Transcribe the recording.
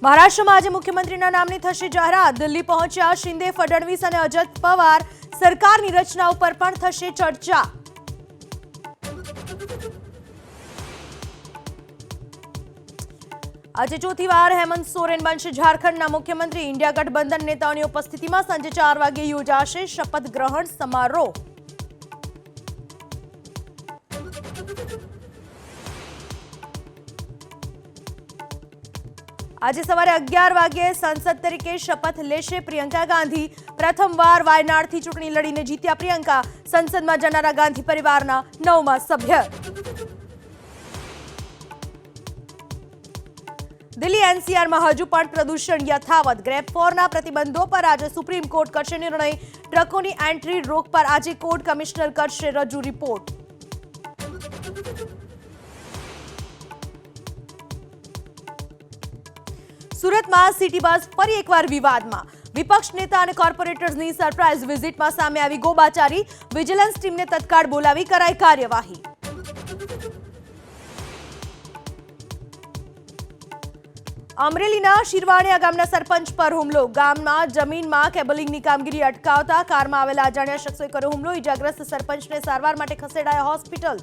મહારાષ્ટ્રમાં આજે મુખ્યમંત્રીના નામની થશે જાહેરાત। દિલ્હી પહોંચ્યા શિંદે, ફડણવીસ અને અજિત પવાર। સરકારની રચના ઉપર પણ થશે ચર્ચા। આજે ચોથી વાર હેમંત સોરેન બનશે ઝારખંડના મુખ્યમંત્રી। ઇન્ડિયા ગઠબંધન નેતાઓની ઉપસ્થિતિમાં સાંજે 4 વાગે યોજાશે શપથ ગ્રહણ સમારોહ। આજે સવારે 11 વાગ્યે સંસદ તરીકે શપથ લેશે પ્રિયંકા ગાંધી। પ્રથમવાર વાયનાડથી ચૂંટણી લડીને જીત્યા પ્રિયંકા। સંસદમાં જનારા ગાંધી પરિવારના 9મા સભ્ય। દિલ્હી એનસીઆરમાં હજુ પણ પ્રદૂષણ યથાવત। ગ્રેપ 4ના પ્રતિબંધો પર આજે સુપ્રીમ કોર્ટ કરશે નિર્ણય। ટ્રકોની એન્ટ્રી રોક પર આજે કોર્ટ કમિશનર કરશે રજૂ રિપોર્ટ। સુરતમાં સિટી બસ ફરી એકવાર વિવાદમાં। વિપક્ષ નેતા અને કોર્પોરેટર્સની સરપ્રાઇઝ વિઝિટમાં સામે આવી ગોબાચારી। વિજિલન્સ ટીમને તત્કાળ બોલાવી કરાઈ કાર્યવાહી। અમરેલીના શિરવાણિયા ગામના સરપંચ પર હુમલો। ગામમાં જમીનમાં કેબલિંગની કામગીરી અટકાવતા કારમાં આવેલા અજાણ્યા શખ્સોએ કર્યો હુમલો। ઇજાગ્રસ્ત સરપંચને સારવાર માટે ખસેડાયા હોસ્પિટલ।